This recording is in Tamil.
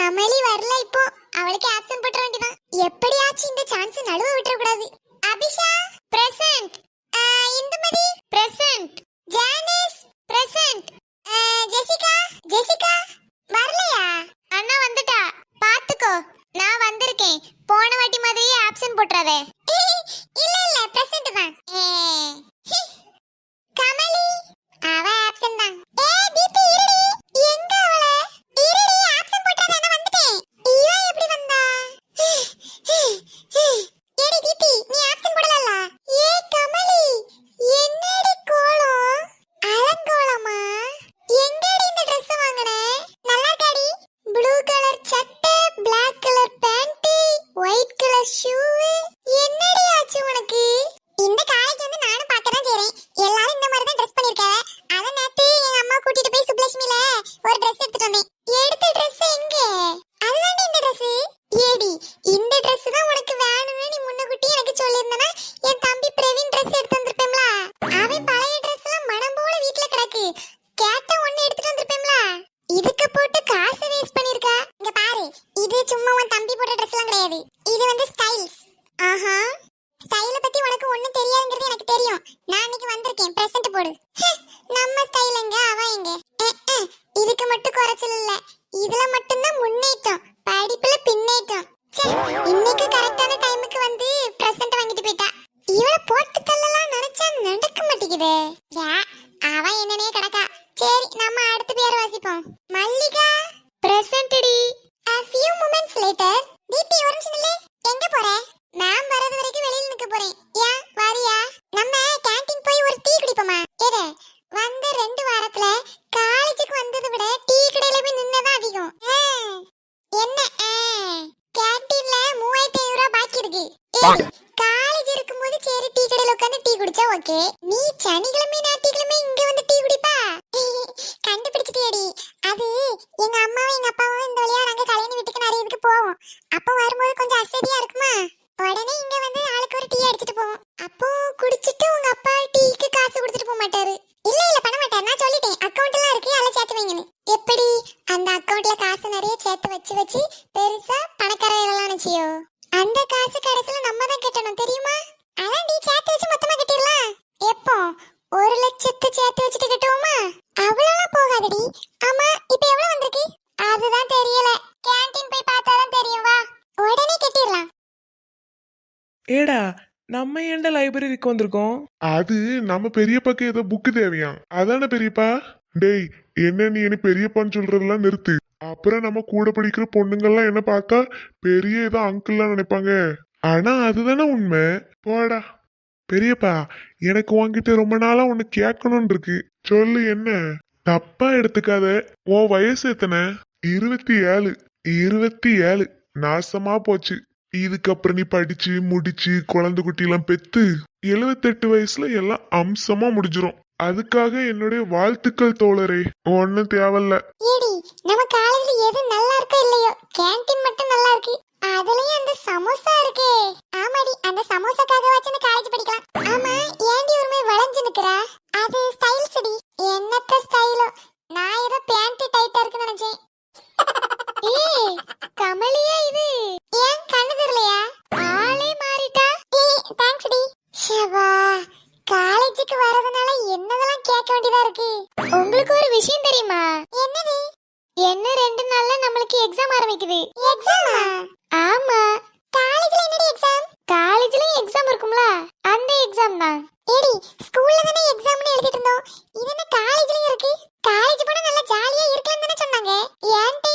கமலி வரல இப்போ. அவளுக்கு ஆப்சென்ட் போட்ற வேண்டியதான். எப்படியாச்சும் இந்த சான்ஸ் நழுவ விட்டுற கூடாது. Abisha present, Indumathi present, Janice present, Jessica Jessica வரலையா? அண்ணா வந்துட்டா, பாத்துக்கோ. நான் வந்திருக்கேன். போன வாட்டி மாதிரியே ஆப்சென்ட் போட்றாதே. இல்ல இல்ல பிரசன்ட் தான். கமலி அவ ஆப்சென்ட் தான். தீப்தி இருடி. எங்க அவள? இருடி, ஆப்சென்ட் போட்றாதே. நான் வந்துட்டேன். இவ எப்படி வந்தா? ஏடி தீப்தி, நீ ஆப்சென்ட் போடலல்ல? கமலி, என்னடி கோலம்? அலங்கோலமா? எங்கடி இந்த Dress வாங்குனே? நல்லா இருக்காடி. ப்ளூ கலர் சட்டை, Black colour pant, white colour shoe. என்னடி ஆச்சு உனக்கு? இந்த காலேஜ் வந்து நானும் பார்க்க தான் செய்றேன். எல்லாரும் இந்த மாதிரி தான் Dress பண்ணிருக்காங்க. அத நேத்து எங்க அம்மா கூட்டிட்டு போய் சுப்லட்சுமில ஒரு Dress எடுத்துட்டு வந்தேன். எடுத்த Dress எங்க? அதுதாண்டி இந்த Dress. ஏடி, இந்த Dress தான் உனக்கு வேணும்னு நீ முன்னக்கூட்டி எனக்கு சொல்லிருந்தனா என் தம்பி பிரவீன் Dress எடுத்து வந்திருப்பேம்ல. அவன் பழைய Dress எல்லாம் மனம் போல வீட்ல கிடக்கு. கேட்ட ஒண்ணு எடுத்துட்டு வந்திருப்பேம்ல. இதுக்கு போட்டு காசு வேஸ்ட் பண்ணிருக்கா. இங்க பாரு, இது சும்மா உன் தம்பி போட்ட Dress எல்லாம் கிடையாது. இது வந்து ஸ்டைல்ஸ். ஆஹா, ஸ்டைல பத்தி உனக்கு ஒண்ணும் தெரியாதுங்கிறது எனக்கு தெரியும். நான் இன்னைக்கு வந்திருக்கேன். பிரசன்ட் போடு. நம்ம ஸ்டைல் எங்க, அவ எங்க? இதுக்கு மட்டும் குறைச்சல் இல்ல, இதுல மட்டும் தான் முன்னேற்றம். படிப்புல பின்னேற்றம். இன்னைக்கு கரெக்டான டைமுக்கு வந்து பிரசன்ட் வாங்கிட்டு போயிட்டா. இவள போட்டு தள்ளலாம் நினைச்சா நடக்க மாட்டேங்குதே. அவ என்னனே கிடக்கா. சரி, நம்ம அடுத்த பேர் வாசிப்போம். மல்லிகா பிரசன்ட் டி. A few moments later. Deepti ஒரு நிமிஷம் நில்லு. எங்க போற? நான் வரது வரைக்கும் வெளியில நிக்க போறேன். ஏன் வாரியா? நம்ம கேண்டீன் போய் ஒரு டீ குடிப்போமா? ஏதே வந்த 2 வாரத்துல காலேஜுக்கு வந்ததை விட டீ கடையில போய் நின்னதான் அதிகம். என்ன கேண்டீன்ல 3500 ரூபாய் பாக்கி இருக்கு. காலேஜ் இருக்கும்போது சரி டீ கடையில உட்கார்ந்து டீ குடிச்சா ஓகே. நீ சனிக்கிழமை ஞாயிற்றுக்கிழமை இங்க வந்து டீ குடிப்பா? கண்டுபிடிச்சிட்டியடி. அது எங்க அம்மாவும் எங்க அப்பாவும் இந்த வழியா நாங்க கல்யாண வீட்டுக்கு நிறைய இதுக்கு போவோம். அப்ப வரும்போது கொஞ்சம் அசதியா இருக்குமா, உடனே இங்க வந்து ஆளுக்கு ஒரு டீ அடிச்சிட்டு போவோம். அப்போ குடிச்சிட்டு உங்க அப்பா டீக்கு காசு கொடுத்துட்டு போக மாட்டாரு. இல்ல இல்ல பண்ண மாட்டாரு. நான் சொல்லிட்டேன், அக்கவுண்ட் எல்லாம் இருக்கு, அதெல்லாம் சேர்த்து வைங்கன்னு. எப்படி அந்த அக்கவுண்ட்ல காசு நிறைய சேர்த்து வச்சு வச்சு பெருசா பணக்காரர்கள்லாம் நினைச்சியோ? அந்த காசு கடைசில நம்ம தான் கட்டணும் தெரியுமா? அதான் நீ சேர்த்து வச்சு மொத்தமா கட்டிடலாம். எப்போ 1 லட்சத்தை சேர்த்து வச்சுட்டு கட்டுவோமா? அவ்வளவுலாம் போகாதடி. ஆமா, இப்ப எவ்வளவு வந்திருக்கு? அதுதான் தெரியல. கேண்டீன் போய் பார்த்தாதான் தெரியும். வா, உடனே கட்டிடலாம். ஏடா, நம்ம ஏன்டா லைப்ரரிக்கு வந்திருக்கோம்? அது நம்ம பெரியப்பாக்கு ஏதோ புக்கு தேவையா, அதானே பெரியப்பா? டேய், என்ன நீ என்ன பெரியப்பான்னு சொல்றதெல்லாம் நிறுத்து. அப்புறம் நம்ம கூட படிக்கிற பொண்ணுங்கள்லாம் என்ன பார்த்தா பெரிய ஏதோ அங்கிள்லாம் நினைப்பாங்க. ஆனா அதுதானே உண்மை. போடா. பெரியப்பா, எனக்கு உன்கிட்ட ரொம்ப நாளா ஒண்ணு கேட்கணும்னு இருக்கு. சொல்லு, என்ன? தப்பா எடுத்துக்காத. உன் வயசு எத்தனை? 27. 27 நாசமா போச்சு. இதுக்கப்புறம் நீ படிச்சு முடிச்சு குழந்தை குட்டி எல்லாம் பெத்து 78 வயசுல எல்லாம் அம்சமா முடிஞ்சிரும். அதுக்காக என்னுடைய வாழ்த்துக்கள் தோழரே. ஒன்னும் தேவையில்ல. ஏடி, நம்ம காலேஜ்ல எது நல்லா இருக்கோ இல்லையோ, கேண்டீன் மட்டும் நல்லா இருக்கு. அதுலயும் அந்த சமோசா இருக்கே. ஆமாடி, அந்த சமோசாக்காக வச்சு அந்த காலேஜ் படிக்கலாம். ஆமா, ஏண்டி ஒருமே வளைஞ்சு நிக்கிறா? அது ஸ்டைல்ஸ் டி. என்னத்த ஸ்டைலோ? நான் ஏதோ பேண்ட் டைட்டா இருக்குன்னு நினைச்சேன். ஏய் கமலியா இது? ஏன் கண்ணு தெரியலையா? ஆளே மாறிட்டா. Thanks D. ஷவா, காலேஜுக்கு வரதுனால என்னதெல்லாம் கேட்க வேண்டியதா இருக்கு. உங்களுக்கு ஒரு விஷயம் தெரியுமா? என்னது? என்ன 2 நாள்ல நம்மளுக்கு எக்ஸாம் ஆரம்பிக்குது. எக்ஸாமா? ஆமா. காலேஜ்ல என்னடி எக்ஸாம்? காலேஜ்லயும் எக்ஸாம் இருக்கும்ல, அந்த எக்ஸாம் தான். ஏடி, ஸ்கூல்ல தானே எக்ஸாம்னு எழுதிட்டு இருந்தோம். இது என்ன காலேஜ்லயும் இருக்கு? காலேஜ் போனா நல்லா ஜாலியா இருக்கலாம்னு தானே சொன்னாங்க. ஏன்ட்டே